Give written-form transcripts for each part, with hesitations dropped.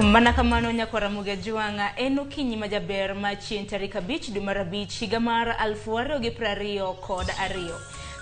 Mana kamano nyako Ramogi Juanga en okinyi majaber ma chieng' tarik 5 dwe mar 5 higa mar 2022.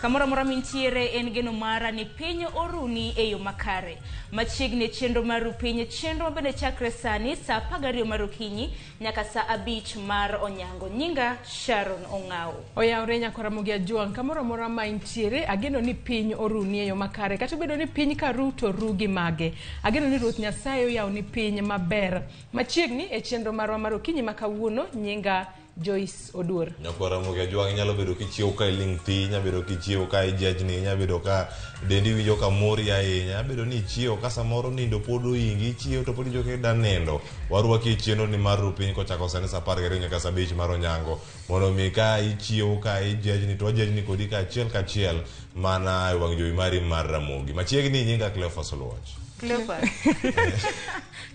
Kamoro mora mintiere en geno mara ni piny oruni e yo makare. Machiegni chenro mar Ruu Piny, chenro bende chakre sani saa 12 mar okinyi nyaka saa 5 mar onyango. Nyinga Sharon Ong'ao. Oyaore nyako Ramogi Juanga kamoro mora ma intiere ageno ni piny oruni e yo makare. Kata bedo ni piny ka ru to ru gi mage. Ageno ni Ruoth Nyasaye oyaw ni piny maber. Machiegni e chenro marwa mar okinyi makawuono nyinga Joyce Odur. Nyako Ramogi Juanga nyalo bedo kichiew ka iling thi, nyalo bedo kichiew ka ijajni, nyalo bedo ka dendi winjo ka mori ahinya, nyalo bedo ni ichiew ka samoro nindo pod oingi, ichiew to pod ijoke da nendo. Warwaki e chenro ni mar Ruu Piny kochako sani saa 12 nyaka saa 5 mar onyango. Mondo mi ka ichiew ka ijajni to wajajni kodi ka achiel mana e wang' jowi mari mar Ramogi. Machiegni nyinga Cleophas Oluoch. Cleophas.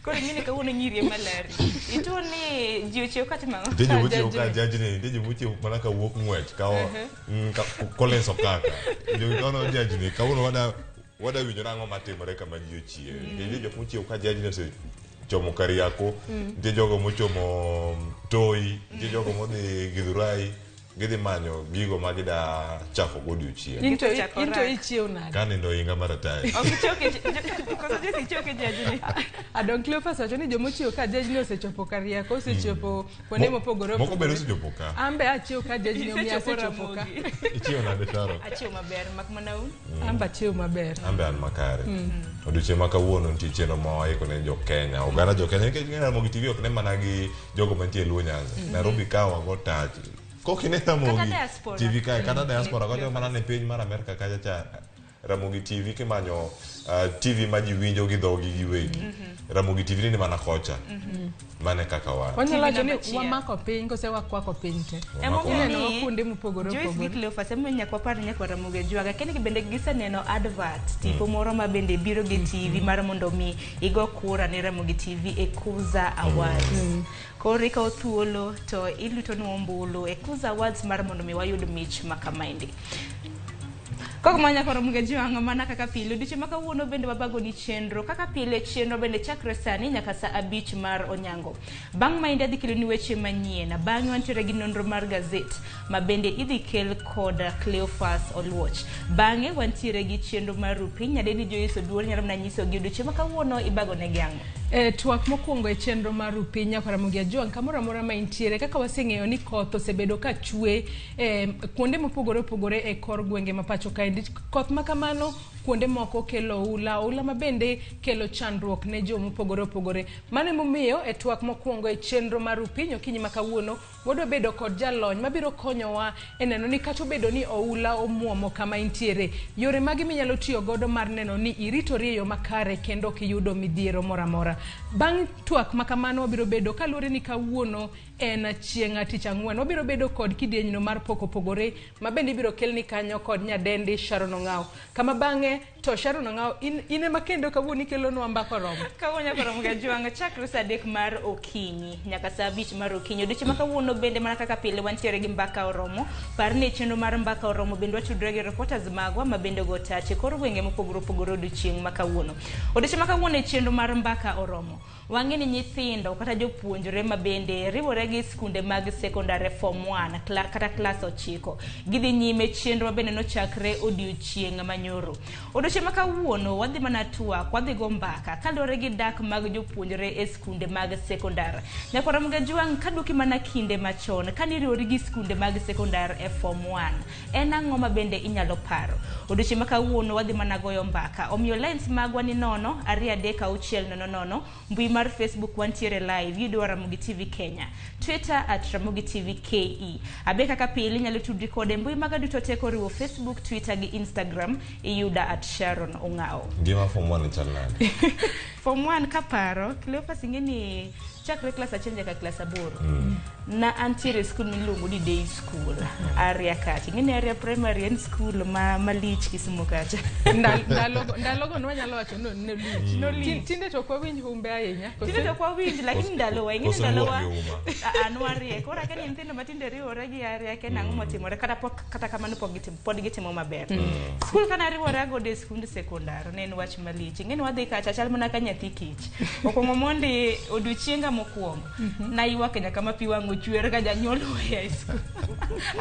Koro ngine ka uno nyiri malari. Ito ni jiuchio kati mango. Dejo muchio ka jajni, dejo muchio mana ka wuok ngwech ka Collins Okaka. Jo kono jajni ka uno wada winjo nango matimore kama ji ochie. Dejo muchio ka jajni se chomo Kariako, dejo muchomo Toi, dejo modhi Githurai. Gidhi manyo gigo magida chako godiochieng'. Into ichiew nade? Kani ndo inga maratae. Okichoke koso jesi choke jajni. Adon Cleophas wacho ni jomochiew ka jajni osechopo Kariako, osechopo kuonde mopogore opogore. Moko bedo osechopo ka. Ambe achiew ka jajni omi asechopo ka. Ichiew nade Taro? Achiew maber mak mana un. Amba achiew maber. Ambe an makare. Odiochieng' ma kawuono nitie chenro mawaiko ne jo Kenya. Oganda jo Kenya nikech Ramogi TV ok ne mana gi jogo mantie Luo Nyanza. Nairobi ka wago tach. Kokine Ramogi TV kai kata diaspora ko mana ne piny mar Amerika kacha cha Ramogi TV kimanyo TV maji winjo gi dhogi giwegi. Ramogi TV ni mana kocha. Mane kaka wa. Wanyalo joni wamako piny kose wakwako piny te. Ineno kuonde mopogore opogore. Joyce Cleophas emenya kwa par nyako Ramogi Juanga keni bende giseneno advert tipo moro ma bende biro gi TV mar mondo mi igo kura ne Ramogi TV e Kuza Awards. Korika othuolo to iluto no ombulu e Kuza Awards mar mondo mi wayud mich makamaindi. Koko manya kwa Ramogi Juanga mana kaka pile diche makawuono bende wabago ni chenro kaka pile chenro bende chakre sani nyaka saa 5 mar onyango. Bang' mainde adhi kelo ni weche manyien bang' wantiere gi nonro mar gazet ma bende idhi kel kod Cleophas Oluoch. Bang'e wantiere gi chenro mar Ruu Piny nyadendi Joyce Odur nyalo na nyiso gi diche makawuono ibago ne giango. Twak mokwongo e chenro mar Ruu Piny nyako Ramogi Juanga kamoro amora ma intiere kaka waseng'eyo ni koth osebedo ka chwe kuonde mopogore opogore e kor gwenge ma pacho kae. Koth makamano kuonde moko kelo ula ma bende kelo chandruok ne jo mopogore opogore. Mane momiyo e twak mokwongo e chenro mar Ruu Piny okinyi makawuono wado bedo kod jalony mabiro konyowa e neno ni kata bedo ni oula omuomo kama intiere yore magi minyalo tiyo godo mar neno ni iritori e yo makare kendo kiyudo midhiero mora mora. Bang' twak makamano wabiro bedo kaluwore ni kawuono en chieng' tich ang'wen wabiro bedo kod kidienjno mar poko pogore ma bende ibiro kelni kanyo kod nyadendi Sharon Ong'ao. Kama bang'e to Sharon Ong'ao ine makendo kawuono ikelo nwa mbako romo. Kawuono nyako Ramogi Juanga chakre saa 3 mar okinyi nyaka saa 5 mar okinyi. Odiochieng' makawuono bende mana kaka pile wantiere gi mbaka oromo. Par ni chenro mar mbaka oromo bende watudore gi reporters magwa ma bende go tache kor gwenge mopogore opogore odiochieng' makawuono. Odiochieng' makawuono e chenro mar mbaka oromo. Wang'eni nyithindo kata jopuonjre ma bende riwore gi skunde mag secondary form 1 kata class 9 gidhi nyime chenro ma bende nochakre odiochieng' manyoro. Odiochieng' makawuono wadhi mana twak wadhi go mbaka kaluwore gi dak mag jopuonjre e skunde mag secondary. Nyako Ramogi Juanga kaduki mana kinde machon kaniriwori gi skunde mag secondary e form 1 en ang'o ma bende inyalo paro. Odiochieng' makawuono wadhi mana goyo mbaka omiyo lines magwa ni 0236000 mbui mar Facebook wantiere live yudo Ramogi TV Kenya, Twitter @Ramogi TV KE. Abe kaka pili nyalo tudri kode mbui maga duto teko riwo Facebook, Twitter gi Instagram iyuda @Sharon Ong'ao. Gima form 1 chalnade. Form 1 kaparo Cleophas ingeni chakre class 1 nyaka class 8. Na antiere school miluongo ni day school. Area kati. Ngene area primary and school malich Kisumu kacha. Ndalogo nwanyalo wacho no lich. Tinde to kwa winj humbe ahinya. Tinde to kwa winj lakini ndalo wa ingene ndalo wa. Anwarie kora kani nyithindo matinde riwore gi area ke nang'o motimore kata kamano pod gitimo maber. School kana riwore go day school fund sekondar ne en wach malich. Ng'eni wadhi kacha chal mana ka nyathi kich. Okwongo mondi odiochienga mokwongo. Na ywak nyaka ma pi wang'o chwer ka janyuol owe e skul.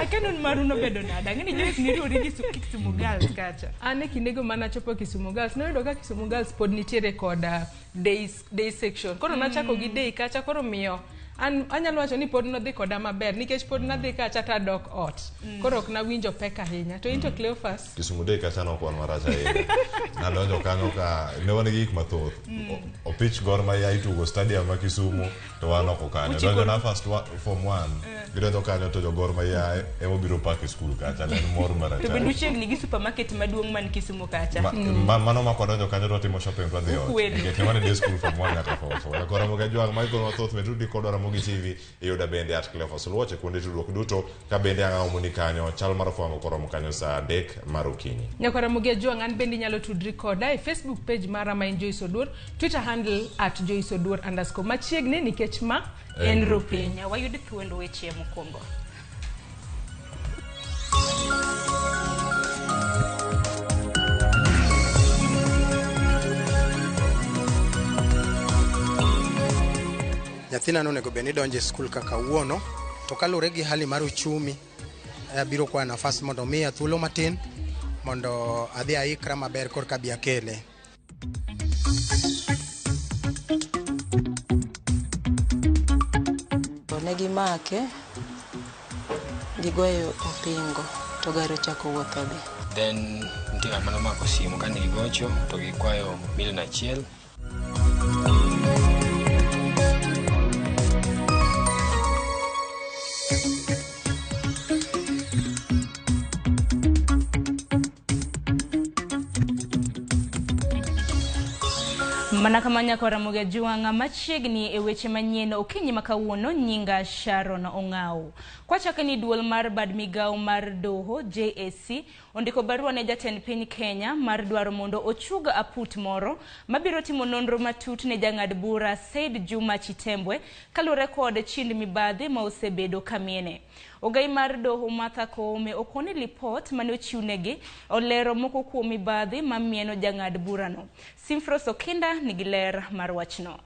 Akeno maru nobedo nada. Ng'eni Joyce niriwori gi Kisumu Girls kacha. Ane kindego mana chopo Kisumu Girls. Noyudo ka Kisumu Girls pod nitiere kod day section. Koro nachako gi day kacha koro miyo anyalo wacho ni pod nodhi koda maber nikech pod nadhi kacha tadok ot. Koro ok nawinjo pek ahinya. To into Cleophas. Kisumu Day kacha nokwan marach ahinya. Nadonjo kanyo ka ne wan gi gik mathoth. Opich Gor Mahia itugo stadium ma Kisumu to wan oko kanyo. Donjo na first form 1. Gidonjo kanyo to jo Gor Mahia emo biro park e skul kacha ne mor marach. To bende chiegni gi supermarket maduong' man Kisumu kacha. Mano ma kodonjo kanyo to timo shopping kwa dio. Nikech ne wan e school from 1 nyaka form 4. Koro mo ga jwang ma igolo mathoth medru kod Ramogi TV yuda bende at Cleophas Weche kuonde tudruok duto ka bende ang'awo muni kanyo chal mar fwambo koromo kanyo saa 3 mar okinyi. Nyaka Ramogi Ajwang an bende nyalo tudri koda e Facebook page mara ma en Joyce Oduor, Twitter handle @JoyceOduor_. Machiegni nikech ma en Ruu Piny. Wayud thuond weche mokwongo. Nyathina nonego beni donje skul kaka wuono to kalure gi hali mar uchumi biro kwa nafas mondo miya thuolo matin mondo adhi aikra maber korka bi akele. Negi make gigoyo opingo to gari chako wuotho dhi. Then nitie ng'ama nomako simu ka ne gigocho to gikwayo $1,000,000. Mana kama nyako Ramogi Ajwang machiegni e weche manyien okinyi makawuono nyinga Sharon Ong'aw. Kwachaka ni duol mar bad migao mar doho JSC ondiko barua ne jatend piny Kenya mar dwaro mondo ochuga aput moro mabiro timo nonro matut ne jang'ad bura Said Juma Chitembwe kalure kod chind mibadhi ma osebedo kamiene. Ogai mar doho Martha Koome okone lipot mane ochiwnegi olero moko kuom mibadhi mamieno jang'ad burano. Simfros Okinda nigi ler mar wachno.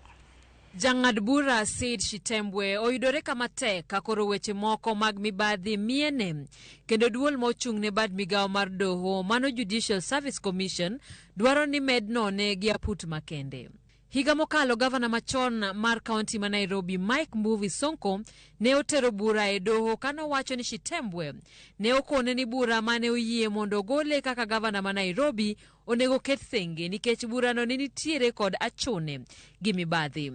Jang'ad bura Said Chitembwe oyudore kama tek ka koro weche moko mag mibadhi miene kendo duol mochung' ne bad migao mar doho mano Judicial Service Commission dwaro ni medno ne gi aput makende. Higa mokalo gavana machon mar kaunti ma Nairobi Mike Mbuvi Sonko ne otero bura e doho kano wacho ni Chitembwe ne okone ni bura mane oyie mondo gole kaka gavana ma Nairobi onego ket thenge nikech burano ni nitiere kod achune gi mibadhi.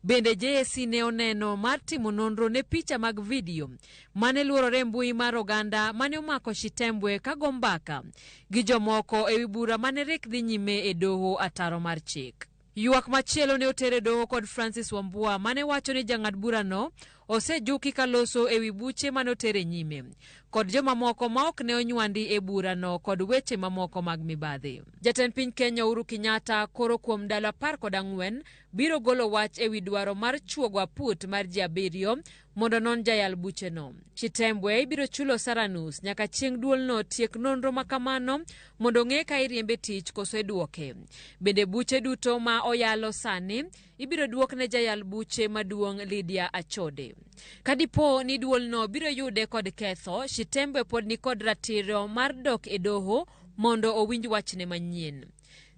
Bende JSC ne oneno mar timo nonro ne picha mag video mane luorore mbui mar oganda mane omako Chitembwe ka gombaka gi jomoko e wi bura mane rek dhi nyime e doho ataro mar chik. Yuak machielo ne otere doho kod Francis Wambua mane wacho ni jang'ad burano osejuki kaloso e wi buche mane otere nyime kod joma moko ma ok ne onywandi e burano kod weche mamoko mag mibadhi. Jatend piny Kenya Uhuru Kenyatta koro kuom ndalo 14 biro golo wach e wi dwaro mar chuogo aput mar ji 7 mondo non jayal bucheno. Chitembwe ibiro chulo saranus nyaka chieng' duolno tiek nonro makamano mondo ng'e ka iriembe tich koso eduoke. Bende buche duto ma oyalo sani ibiro duok ne jayal buche maduong' Lydia Achode. Kadipo ni duolno biro yude kod ketho, Chitembwe pod ni kod ratiro mar dok e doho mondo owinj wachne manyien.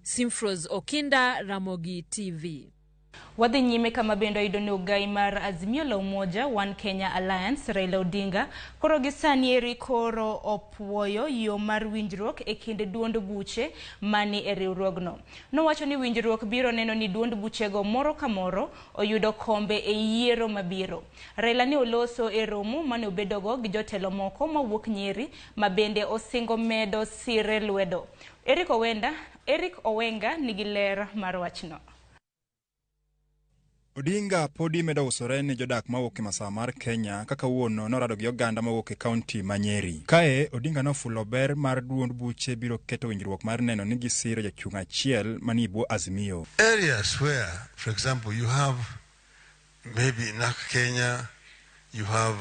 Simfros Okinda, Ramogi TV. Wadhi nyime kama bendo idoni ogai mar Azimio la Umoja One Kenya Alliance Raila Odinga koro gisani eri koro opwoyo yo mar winjruok e kind duond buche mani e riwruogno. Nowacho ni winjruok biro neno ni duond buchego moro ka moro oyudo kombe e yiero mabiro. Raila ni oloso e romo mane obedogo gi jotelo moko mawuok Nyeri ma bende osingo medo sire lwedo. Eric Owenga nigi ler mar wachno. Odinga podi medo usore ni jodak mawuok e masawa mar Kenya kaka wuono norado gi oganda mawuok e kaunti ma Nyeri. Kae Odinga nofulo ber mar duond buche biro keto winjruok mar neno ni gisiro jachung' achiel mani buo Azimio. Areas where, for example, you have maybe in Kenya, you have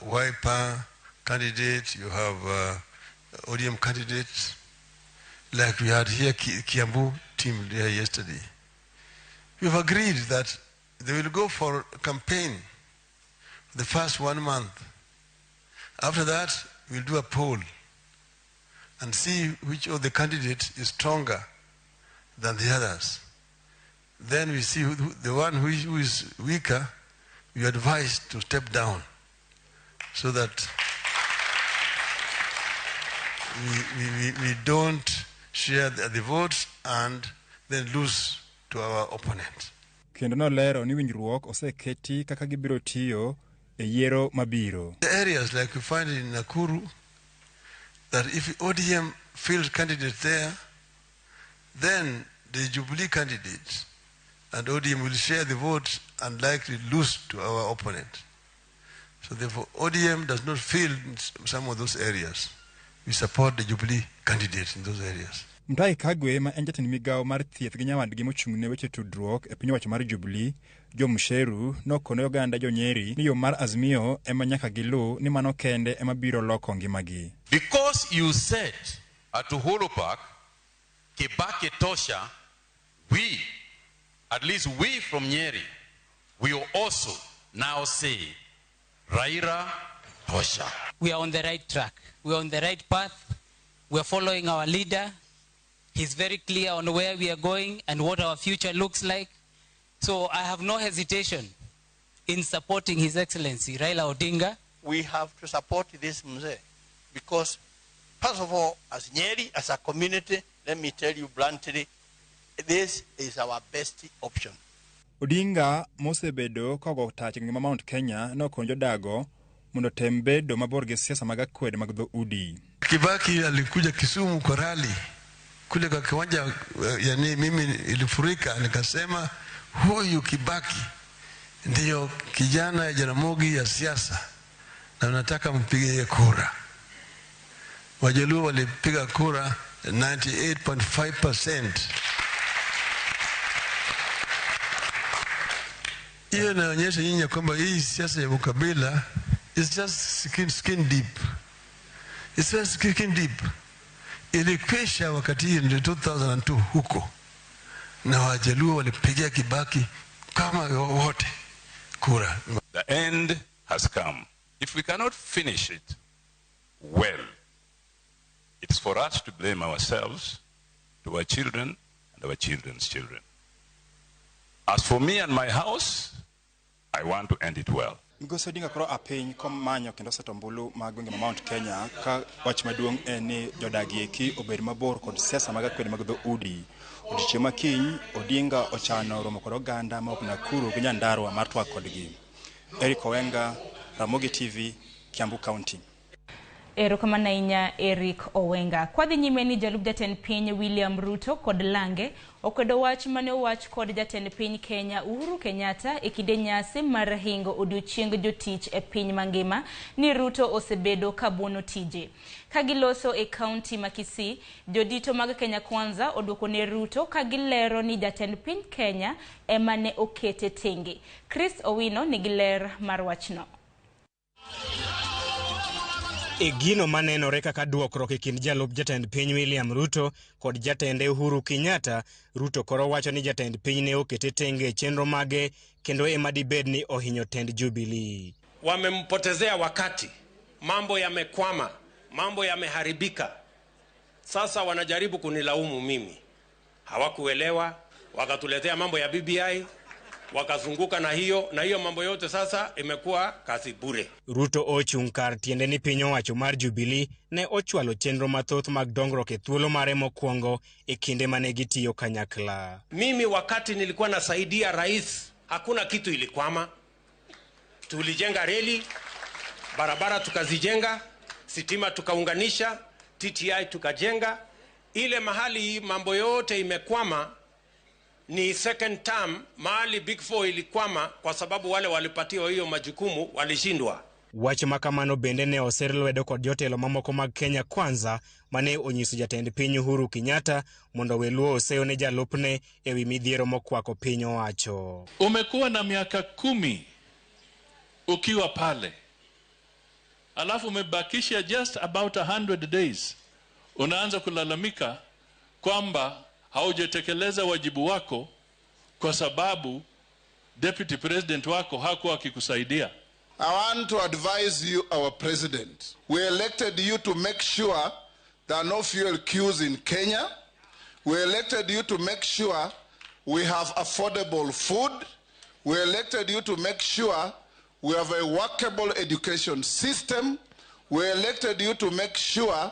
Wiper candidate, you have ODM candidates, like we had here Kiambu team there yesterday. We've agreed that they will go for a campaign the first 1 month. After that, we'll do a poll and see which of the candidates is stronger than the others. Then we see the one who is weaker, we advise to step down so that we don't share the votes and then lose to our opponent. Kendo nolero ni winjruok oseketi kaka gibiro tiyo e yiero mabiro. The areas like we find in Nakuru, that if ODM fields candidates there, then the Jubilee candidates and ODM will share the votes and likely lose to our opponent. So therefore, ODM does not field some of those areas. We support the Jubilee candidates in those areas. Mutahi Kagwe ma en jatend migawo mar thieth gi nyawadgi mochung'ne weche tudruok e piny owacho mar Jubilee, Jo Musheru, nokono oganda jo Nyeri ni yo mar Azimio ema nyaka gilu ni mano kende ema biro loko ngimagi. Because you said at Uhuru Park, Kibaki Tosha, we, at least we from Nyeri, we will also now say, Raila Tosha. We are on the right track. We are on the right path. We are following our leader. He's very clear on where we are going and what our future looks like. So I have no hesitation in supporting His Excellency Raila Odinga. We have to support this Mzee because, first of all, as Nyeri, as a community, let me tell you bluntly, this is our best option. Odinga mosebedo kogo tach ngima Mount Kenya nokonjo dago mondo tem bedo mabor gi siasa mag akwede mag dho udi. Kibaki alikuja Kisumu kwa rally kule kwa kiwanja, yani mimi ilifurika, nikasema huyu Kibaki ndiyo kijana ya Ramogi ya siasa na nataka mpige kura. Wajaluo walipiga kura 98.5%. Hiyo inaonyesha nyinyi kwamba hii siasa ya ukabila is just skin deep. It's just skin deep. Ilikwisha wakati hii ndio 2002 huko. Na Wajaluo walipigia Kibaki kama wote kura. The end has come. If we cannot finish it well, it's for us to blame ourselves, to our children and our children's children. As for me and my house, I want to end it well. Migosi Odinga koro apiny komanyo kendo setombulu mag gwenge ma Mount Kenya ka wach maduong' en ni jodagi eki obed mabor kod siasa mag akwede mag dho udi. Odiochieng' makiny Odinga ochano romo kod oganda ma ok Nakuru gi Nyandarua mar twak kodgi. Eric Owenga, Ramogi TV, Kiambu County. Erokamano ahinya Eric Owenga. Kwadhi nyime ni jalup jatend piny William Ruto kod Lange okwedo wach mane owach kod jatend piny Kenya Uhuru Kenyatta e kinde nyasi mar hingo odiochieng' jotich e piny mangima ni Ruto osebedo kabuono tije. Kagiloso e kaunti ma Kisii, jodito mag Kenya Kwanza oduoko ne Ruto kagilero ni jatend piny Kenya emane okete tenge. Chris Owino nigi ler mar wachno. E gino manenore kaka duokruok e kind jalup jatend piny William Ruto kod jatende Uhuru Kenyatta, Ruto koro wacho ni jatend piny ne okete tenge e chenro mage kendo ema dibed ni ohinyo tend Jubilee. Wamempotezea wakati, mambo yamekwama, mambo yameharibika. Sasa wanajaribu kunilaumu mimi. Hawakuelewa, wakatuletea mambo ya BBI, wakazunguka na hiyo mambo yote sasa imekuwa kazi bure. Ruto ochung' kar tiende ni piny owacho mar Jubilee ne ochwalo chenro mathoth mag dongruok e thuolo mare mokwongo e kinde mane gitiyo kanyakla. Mimi wakati nilikuwa nasaidia rais, hakuna kitu ilikwama. Tulijenga reli, barabara tukazijenga, sitima tukaunganisha, TTI tukajenga. Ile mahali mambo yote imekwama ni second term, mahali Big Four ilikwama kwa sababu wale walipatiwa hiyo majukumu walishindwa. Wach makamano bende ne oser lwedo kod jotelo mamoko mag Kenya Kwanza mane onyiso jatend piny Uhuru Kenyatta mondo weluo oseyo ne jalupne ewi midhiero mokwako piny owacho. Umekuwa na miaka 10 ukiwa pale, alafu umebakisha just about 100 days, unaanza kulalamika kwamba haujatekeleza wajibu wako kwa sababu deputy president wako hakuwa akikusaidia. I want to advise you, our president. We elected you to make sure there are no fuel queues in Kenya. We elected you to make sure we have affordable food. We elected you to make sure we have a workable education system. We elected you to make sure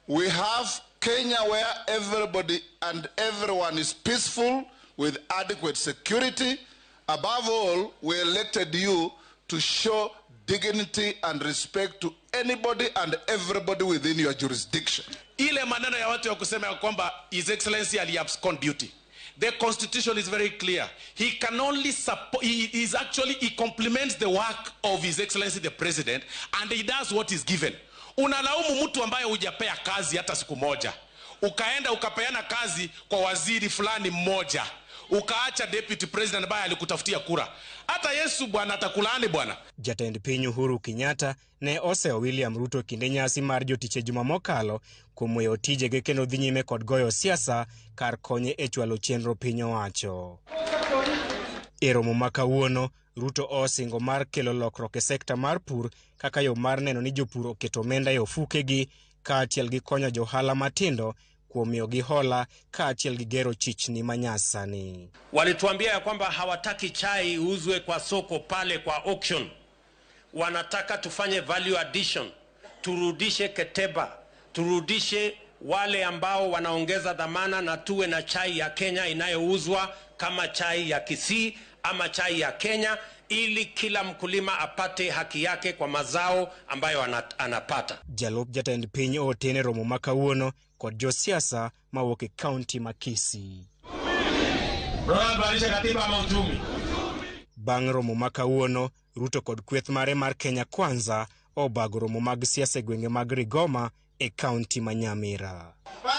we have Kenya where everybody and everyone is peaceful with adequate security. Above all, we elected you to show dignity and respect to anybody and everybody within your jurisdiction. Ile maneno ya watu ya kusema kwamba His Excellency aliabscond duty. The constitution is very clear. He can only support, he complements the work of His Excellency the President, and he does what is given. Unalaumu mtu ambaye hujapea kazi hata siku moja. Ukaenda ukapeana kazi kwa waziri fulani mmoja. Ukaacha deputy president ambaye alikutafutia kura. Hata Yesu bwana atakulaani bwana. Jatend piny Uhuru Kenyatta ne oseo William Ruto kinde nyasi mar jotiche juma mokalo kuom weyo tijege kendo dhi nyime kod goyo siasa kar konye e chwalo chenro piny owacho. E romo ma kawuono, Ruto osingo mar kelo lokruok e sekta mar pur kaka yo mar neno ni jopur oketo omenda e ofukegi kaachiel gi konyo johala matindo kuom miyogi hola kaachiel gi gero chichni manyasani. Walituambia ya kwamba hawataki chai uzwe kwa soko pale kwa auction. Wanataka tufanye value addition, turudishe keteba, turudishe wale ambao wanaongeza dhamana na tuwe na chai ya Kenya inayouzwa kama chai ya Kisii ama chai ya Kenya, ili kila mkulima apate haki yake kwa mazao ambayo anapata. Jalup jatend piny otene romo ma kawuono kod josiasa mawuok e kaunti ma Kisii. Bang' romo ma kawuono, Ruto kod kweth mare mar Kenya Kwanza obago romo mag siasa e gwenge mag Rigoma e kaunti ma Nyamira.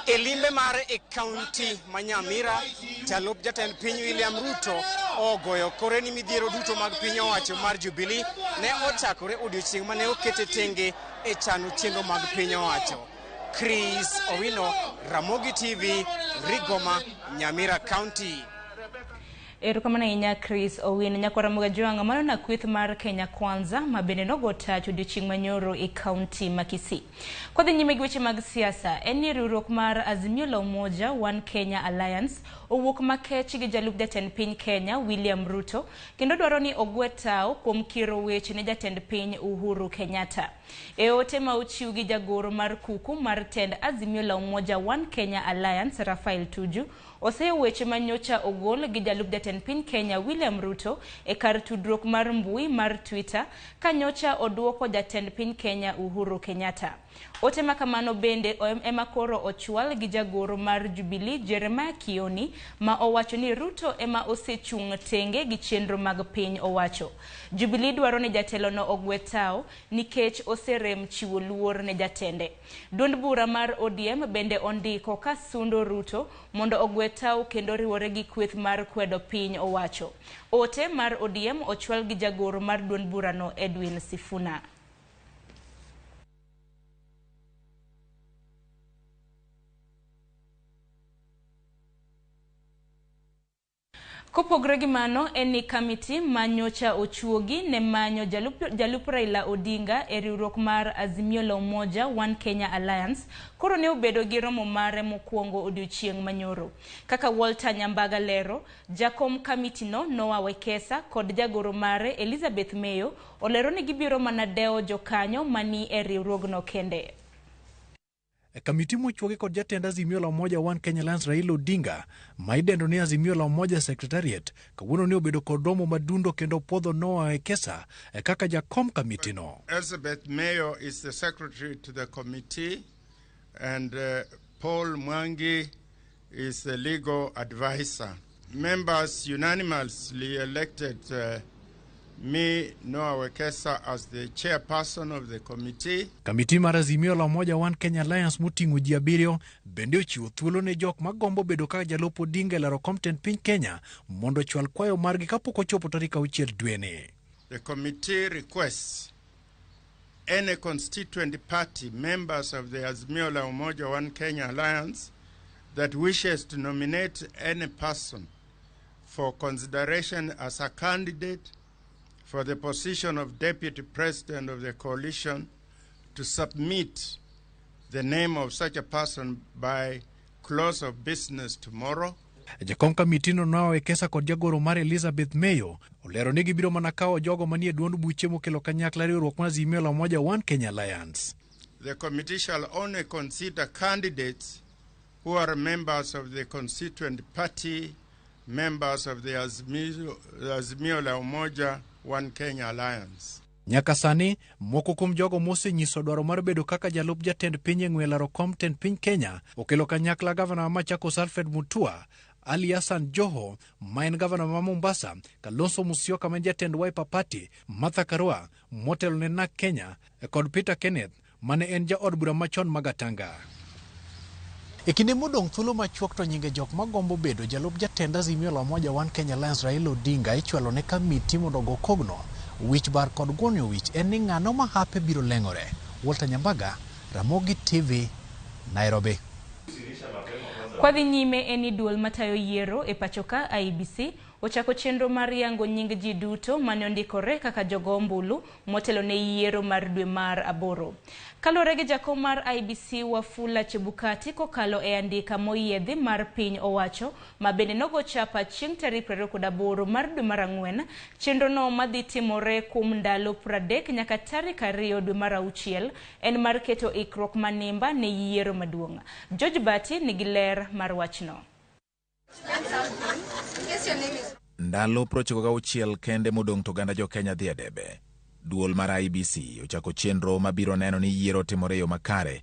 E limbe mare e kaunti ma Nyamira, jalup jatend piny William Ruto ogoyo kore ni midhiero duto mag piny owacho mar Jubilee ne ochakore odiochieng' mane okete tenge e chano chenro mag piny owacho. Chris Owino, Ramogi TV, Rigoma, Nyamira County. Erokamano ahinya Chris Owino. Nyakwara Mugajuanga mano na kweth mar Kenya Kwanza ma bende nogo tach odiochieng' manyoro e kaunti ma Kisii. Kodhi nyime gi weche mag siasa, en ni riwruok mar Azimio la Umoja One Kenya Alliance owuok makech gi jalup jatend piny Kenya William Ruto kendo dwaro ni ogwe tao kuom kiro weche ne jatend piny Uhuru Kenyatta. E ote ma ochiw gi jagoro mar kuku mar tend Azimio la Umoja One Kenya Alliance Rafael Tuju oseyo weche manyocha ogol gi jalup jatend piny Kenya William Ruto e kar tudruok mar mbui mar Twitter kanyocha oduoko jatend piny Kenya Uhuru Kenyatta. Ote makamano bende ema koro ochwal gi jagoro mar Jubilee Jeremiah Kioni ma owacho ni Ruto ema osechung' tenge gi chenro mag piny owacho. Jubilee dwaro ni jatelo no ogwe tao nikech oserem chiwo luor ne jatende. Duond bura mar ODM bende ondiko ka sundo Ruto mondo ogwe tao kendo riwore gi kweth mar kwedo piny owacho. Ote mar ODM ochwal gi jagoro mar duond bura no Edwin Sifuna. Kopogre gi mano, eni kamiti manyocha ochuogi ne manyo jalup Raila Odinga e riwruok mar Azimio la Umoja One Kenya Alliance koro ne obedo gi romo mare mokwongo odiochieng' manyoro. Kaka Walter Nyambaga lero, jakom kamiti no Noah Wekesa kod jagoro mare Elizabeth Meyo olero ni gibiro mana deo jokanyo mani e riwruogno kende. Kamiti mochwogi kod jatend Azimio la Umoja One Kenya Alliance Raila Odinga ma idendo ni Azimio la Umoja Secretariat kawuono ne obedo kod romo madundo kendo podho Noah Wekesa kaka jakom kamiti no. Elizabeth Mayo is the secretary to the committee and Paul Mwangi is the legal advisor. Members unanimously elected me, Noah Wekesa, as the chairperson of the committee. Kamiti mar Azimio la Umoja One Kenya Alliance moting'o ji abiriyo bende ochiwo thuolo ne jok magombo bedo kaka jalup Odinga e laro komten piny Kenya mondo ochwal kwayo margi kapok ochopo tarik 6 dweni. The committee requests any constituent party members of the Azimio la Umoja One Kenya Alliance that wishes to nominate any person for consideration as a candidate for the position of Deputy President of the Coalition to submit the name of such a person by close of business tomorrow. Jakom kamitino nao ekesa kod jagoro mar Elizabeth Mayo olero ni gibiro mana kawo jogo manie duond buche mokelo kanyakla riwruok mar Azimio la Umoja One Kenya Alliance. The committee shall only consider candidates who are members of the constituent party, members of the Azimio la Umoja One Kenya Alliance. Nyaka sani, moko kuom jogo mosenyiso dwaro mar bedo kaka jalup jatend piny e ng'we laro kom tend piny Kenya okelo kanyakla gavana ma Machakos Alfred Mutua, Ali Hassan Joho, ma en gavana ma Mombasa, Kalonzo Musyoka ma en jatend Wiper Party, Martha Karua, motelo ne NARC Kenya, kod Peter Kenneth, mane en jaod bura machon Magatanga. E kinde modong' thuolo machuok to nyinge jok magombo bedo jalup jatend Azimio la Umoja One Kenya Alliance Raila Odinga ichwalo ne kamiti mondo go kogno wich bar kod gwonyo wich en ni ng'ano ma hape biro leng'ore. Walter Nyambaga, Ramogi TV, Nairobi. Kwa dhi nyime eni duol matayo yiero e pachoka IEBC ochako chenro mar yango nying ji duto mane ondikore kaka jogo ombulu motelo ne yiero mar dwe mar aboro. Kalore gi jakom mar IEBC Wafula Chebukati kokalo e andika moyiedhi mar piny owacho ma bende nogo chapa chieng' tarik 28 mar dwe mar ang'wen, chenro no madhi timore kuom ndalo 30 nyaka tarik 2 dwe mar auchiel en mar keto ikruok manimba ne yiero maduong'. George Bati nigi ler mar wachno. Ndalo 96 kende modong' to ganda jo Kenya dhi debe. Duol mar IEBC ochako chenro mabiro neno ni yiero timore yo makare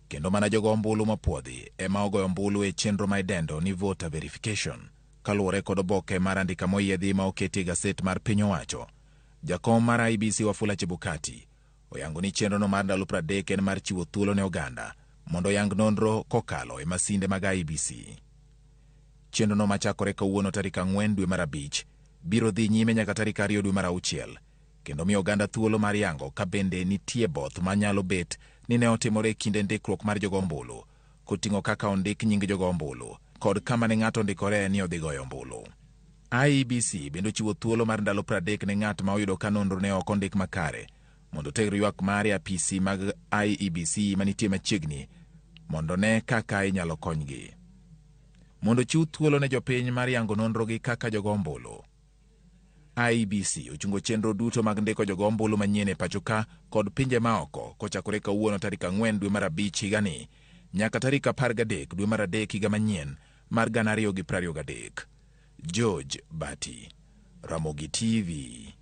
kendo mana jogo ombulu mapuodhi ema ogoyo ombulu e chenro ma idendo ni voter verification. Kaluwore kod oboke mar andika moyiedhi ma oketi gaset mar piny owacho, jakom mar IEBC Wafula Chebukati oyango ni chenro no mar ndalo 30 en mar chiwo thuolo ne oganda mondo yang nonro kokalo e masinde mag IEBC. Chenro no machakore kawuono tarik 4 dwe mar abich biro dhi nyime nyaka tarik 2 dwe mar auchiel kendo miyo oganda thuolo mar yango ka bende nitie both manyalo bet ni ne otimore kinde ndikruok mar jogo ombulu koting'o kaka ondik nying jogo ombulu kod kama ne ng'ato ndikore ni odhi goyo ombulu. IEBC bende chiwo thuolo mar ndalo 30 ne ng'at ma oyudo ka nonro ne ok ondik makare mondo ter ywak mare apisi mag IEBC manitie machiegni mondo ne kaka inyalo konygi. Mondo chiw thuolo ne jopiny mar yango nonro gi kaka jogo ombulu, IEBC ochungo chenro duto mag ndiko jogo ombulu manyien e pachoka kod pinje maoko kochakore kawuono tarik 4 dwe mar abich higani nyaka tarik 13 dwe mar adek higa manyien mar 2023. George Bati, Ramogi TV.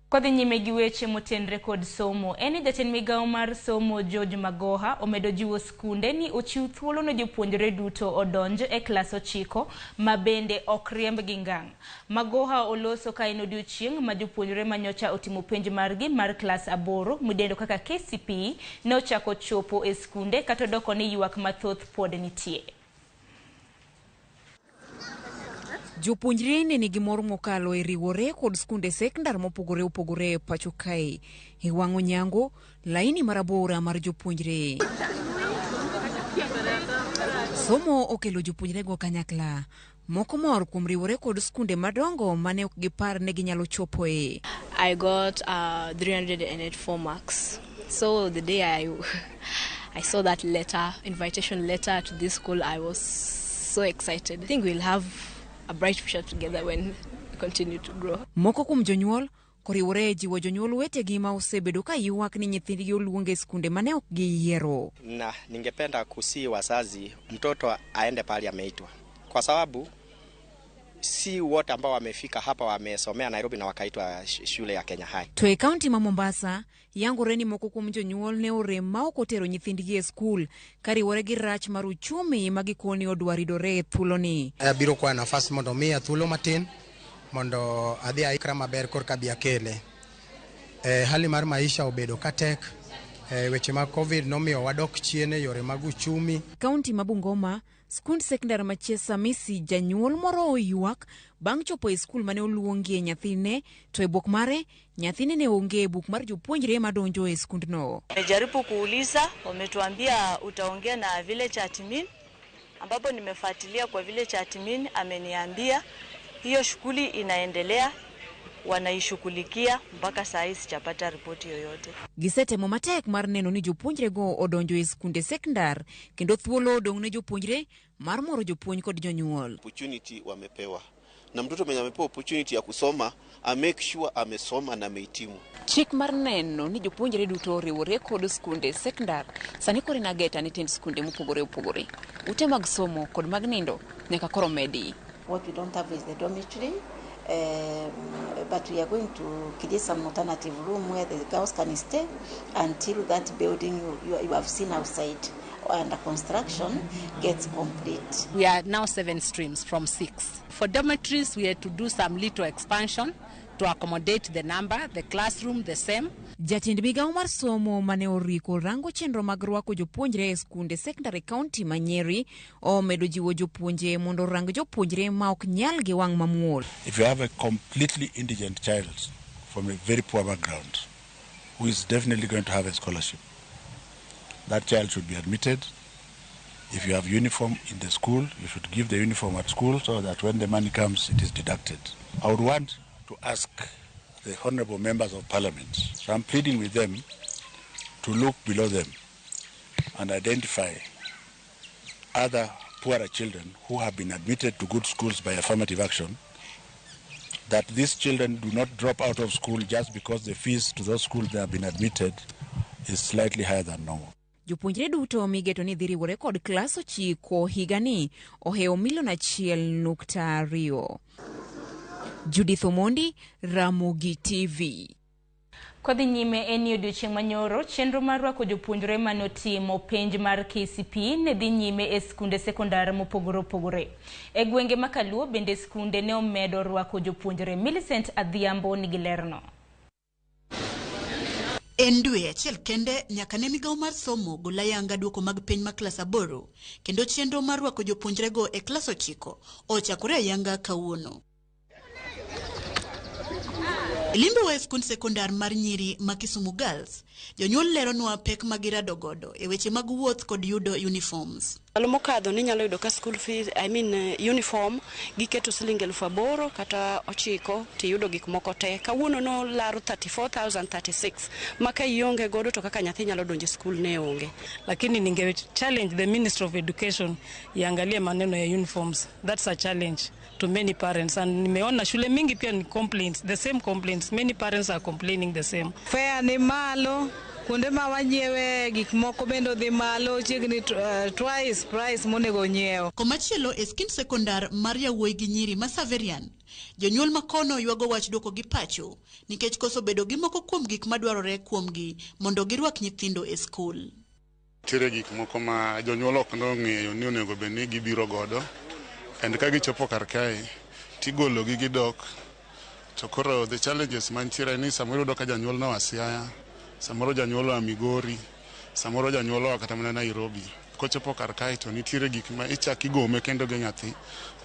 Kwa dhi nyime gi weche motenre kod somo, eni jatend migawo mar somo George Magoha omedo jiwo skunde ni ochiw thuolo ne jopuonjre duto odonjo e klas 9 ma bende ok riemb gi ngang'. Magoha oloso ka en odiochieng' ma jopuonjre manyocha otimo penj margi mar klas 8 midendo kaka KCPE ne ochako chopo e skunde kata doko ni ywak mathoth pod nitie. Jopuonjre ne nigi mor mokalo e riwore kod skunde sekondar mopogore opogore e pacho kae e wang'o nyango laini marabora mar jopuonjre. Somo okelo jopuonjre go kanyakla. Moko mor kuom riwore kod skunde madongo mane ok gipar ne ginyalo chopo e. I got 384 marks. So the day I saw that letter, invitation letter to this school, I was so excited. I think we'll have a bright future together when we continue to grow. Moko kuom jonyuol koriwore jiwo jonyuol wetegi ma osebedo ka ywak ni nyithindgi oluonge skunde mane ok giyiero. Na ningependa kusi wazazi mtoto aende pale ameitwa, kwa sababu si wote ambao wamefika hapa wamesomea Nairobi na wakaitwa shule ya Kenya High. To e kaunti ma Mombasa, yangore ni moko kuom jonyuol ne orem ma ok otero nyithindgi e skul kariwore gi rach mar uchumi ma gikoni odwaridore thuolo ni. Biro kwa nafasi mondo miya thuolo matin mondo adhi aikra maber korka bi akele. Hali mar maisha obedo katek. Weche mag Covid nomiyo wadok chien e yore mag uchumi. Kaunti ma Bungoma, skund sekondar ma Chiesa Misi janyuol moro oywak bang' chopo e skul mane oluongie nyathine to e bok mare nyathine ne onge buk mar jopuonjre madonjo e skundno. Nimejaribu kuuliza, wametuambia utaongea na village admin ambapo nimefuatilia kwa vile Chatmin ameniambia hiyo shughuli inaendelea, wanaishughulikia mpaka saa hii sijapata ripoti yoyote. Gisetemo matek mar neno ni jopuonjre go odonjo e skunde sekondar kendo thuolo odong' ne jopuonjre mar moro jopuonj kod jonyuol. Opportunity wamepewa na mtoto mwenye amepewa opportunity ya kusoma make sure amesoma na amehitimu. Chik mar neno ni jopuonjre duto oriwore kod skunde sekondar sani koro inageta ni tiend skunde mopogore opogore. Ute mag somo kod mag nindo nyaka koro medi. What we don't have is the dormitory. But we are going to create some alternative room where the girls can stay until that building you have seen outside under construction gets complete. We are now 7 streams from 6. For dormitories, we had to do some little expansion to accommodate the number, the classroom, the same. Jatend migao mar somo mane oriko rango chenro mag rwako jopuonjre e skunde secondary county ma Nyeri omedo jiwo jopuonje mondo rang jopuonjre ma ok nyal gi wang' mamuol. If you have a completely indigent child from a very poor background who is definitely going to have a scholarship, that child should be admitted. If you have uniform in the school, you should give the uniform at school so that when the money comes, it is deducted. I would want to ask the honorable members of parliament, so I'm pleading with them to look below them and identify other poorer children who have been admitted to good schools by affirmative action, that these children do not drop out of school just because the fees to those schools they have been admitted is slightly higher than normal. Jopuonjre duto migeto ni dhiriwore kod klas 9 higani oheo $1.2 million. Judith Omondi, Ramogi TV. Kodhi nyime eni odiochieng' manyoro, chenro mar rwako jopuonjre manotimo penj mar KCPE ne dhi nyime e skunde sekondar mopogore opogore. E gwenge makaluo bende skunde ne omedo rwako jopuonjre. Millicent Adhiambo nigi lerno. En dwe achiel kende nyaka ne migao mar somo golayanga duoko mag piny ma klas 8 kendo chenro mar rwako jopuonjre go e klas 9 ochakore ayanga kawuono. Limbe wa skund sekondar mar Nyiri ma Kisumu Girls, jonyuol leronwa pek magirado godo e weche mag wuoth kod yudo uniforms. Almokadho ni nyalo yudo ka school fees, uniform giketo $8,000 kata 9 tiyudo gik moko te. Kawuono no laro 34,036 maka ionge godo to kaka nyathi nyalo donje school ne onge. Lakini ninge challenge the Ministry of Education iangalie maneno ya uniforms. That's a challenge to many parents, and nimeona shule mingi pia ni complaints, the same complaints. Many parents are complaining the same. Fare ni malo, kunde ma wanyiewe gik moko bendo dhi malo, chiegni twice price monego nyiewo. Komachielo e skin sekondar mar Yawuoyi gi Nyiri ma Saverian, jonyuol makono ywago wach duoko gi pacho nikech koso bedo gi moko kuom gik madwarore kuomgi mondo girwak nyithindo e skul. Tire gik moko ma jonyuol ok ng'eyo ni onego bed ni gibiro godo, and ka gichopo kar kae tigolo gi gidok. To koro the challenges mantiere ni samoro doka janyuol na Wasiaya, samoro janyuol wa Migori, samoro janyuol wa kata mana Nairobi. Kochopo kar kae to nitiere gik ma ichaki igome kendo ge nyathi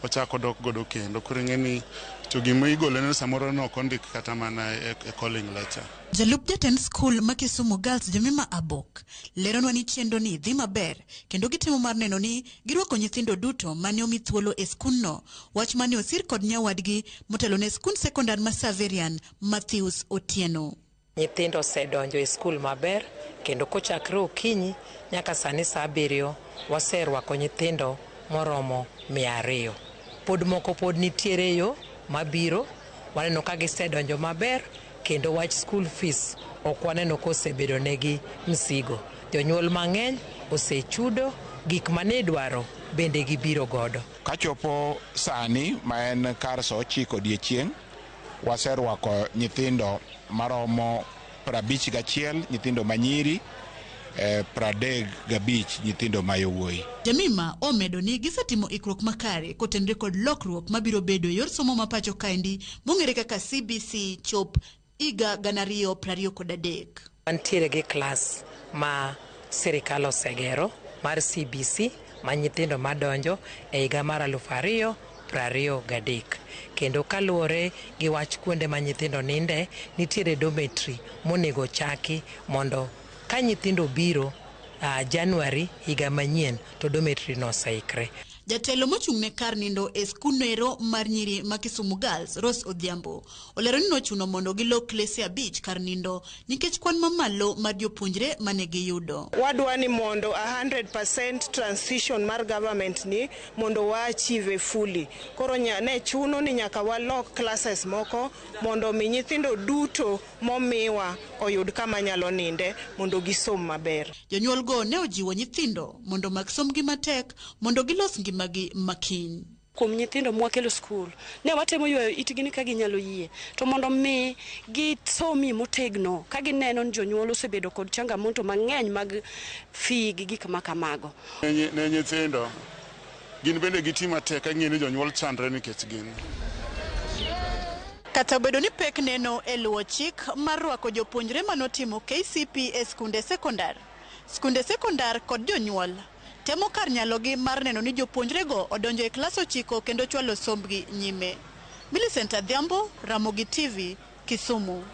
ochako dok godo kendo. Koro ng'eni to gima igole ne samoro no kondik kata mana e calling letter. Jalup jatend skul ma Kisumu Girls Jemima Abok leronwa ni chenro ni dhi maber kendo gitimo mar neno ni girwako nyithindo duto mane omi thuolo e skunno, wach mane osir kod nyawadgi motelo ne skund sekondar ma Saverian Matthews Otieno. Nyithindo osedonjo e skul maber kendo kochakre okinyi nyaka sani saa 7 waserwako nyithindo moromo 200. Pod moko pod nitiere yo mabiro, waneno ka gisedonjo maber kendo wach school fees ok waneno kosebedo negi msigo. Jonyuol mang'eny osechudo, gik mane dwaro bende gibiro godo. Kachopo sani ma en kar saa 9 odiechieng', waserwako nyithindo maromo 51 nyithindo manyiri, 35 nyithindo mayowuoyi. Jemima omedo ni gisetimo ikruok makare kotenre kod lokruok mabiro bedo yor somo mapacho kaendi mong'ere kaka CBC chop higa 2023. Antiere gi klas ma sirikal osegero mar CBC ma nyithindo madonjo e higa mar 2023 kendo kaluwore gi wach kuonde ma nyithindo ninde, nitiere dormitory monego chaki mondo ka nyithindo biro January higa manyien to dormitory no oseikre. Jatelo mochung'ne kar nindo e skundno mar nyiri ma Kisumu Girls, Rose Odhiambo, olero ni nochuno mondo gilo klese 5 kar nindo nikech kwan mamalo mar jopuonjre mane giyudo. Wadwa ni mondo 100% transition mar government ni mondo wa achieve fully. Koro ne chuno ni nyaka walok classes moko mondo mi nyithindo duto momiwa oyud kama nyalo ninde mondo gisom maber. Jonyuol go ne ojiwo nyithindo mondo mak somgi matek mondo gilos ngimagi makiny. Kuom nyithindo mwakelo skul ne watemo ywayo itgi ni ka ginyalo yie to mondo mi gisomi motegno ka gineno ni jonyuol osebedo kod changamoto mang'eny mag fee gi gik makamago. Ne nyithindo gin bende giti matek ka ng'eni jonyuol chandre nikech gin. Kata obedo ni pek neno e luwo chik mar rwako jopuonjre manotimo KCPE e skunde sekondar kod jonyuol temo kar nyalogi mar neno ni jopuonjre go odonjo e klas 9 kendo chwalo sombgi nyime. Millicent Adhiambo, Ramogi TV, Kisumu.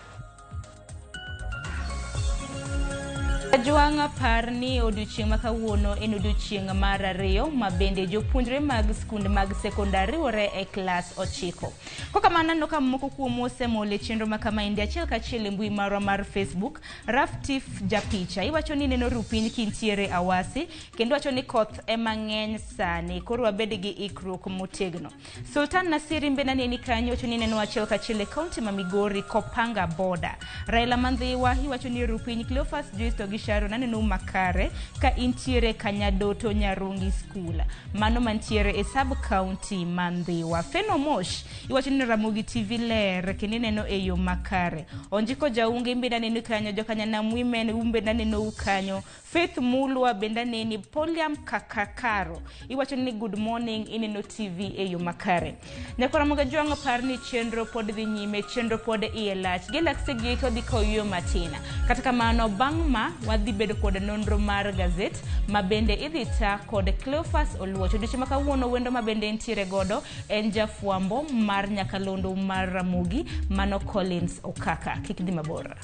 Ajwang' par ni odiochieng' ma kawuono en odiochieng' mar 2 ma bende jopuonjre mag skunde mag sekondar riwore e klas 9. Koka manano ka moko kuom osemole chenro ma kama indi achiel kachiel e mbui marwa mar Facebook, Raftif Japicha iwacho ni neno Ruu Piny kintiere Awasi kendo wacho ni koth e mang'eny sani koro wabed gi ikruok motegno. Sultan Nasiri Mbenani ni kanyo wacho ni neno achiel kachiel e kaunti ma Migori Kopanga Boda. Raila Mandhiwa iwacho ni Ruu Piny Cleophas Joyce to Sharo naneno makare ka intiere Kanyadoto Nyarungi School mano mantiere e sub county Mandhiwa. Feno Mosh iwacho ni Ramogi TV ler kendo neno e yo makare. Onjiko Jaunge benda neno kanyo Jokanyanam Women benda neno kanyo. Faith Mulwa benda neni Poliam Kakakaro iwacho ni good morning ineno TV e yo makare. Nyakora Ramogi Jwang' par ni chenro pod dhi nyime, chenro pod ielach gilakse gito dhi koyo matina kata kamano bang' ma wadhi bedo kod nonro mar gazet ma bende idhi ta kod Cleophas Oluoch. Odiochieng' ma kawuono wendo ma bende entiere godo en jafwambo mar nyakalondo mar Ramogi mano Collins Okaka. Kik dhi mabor.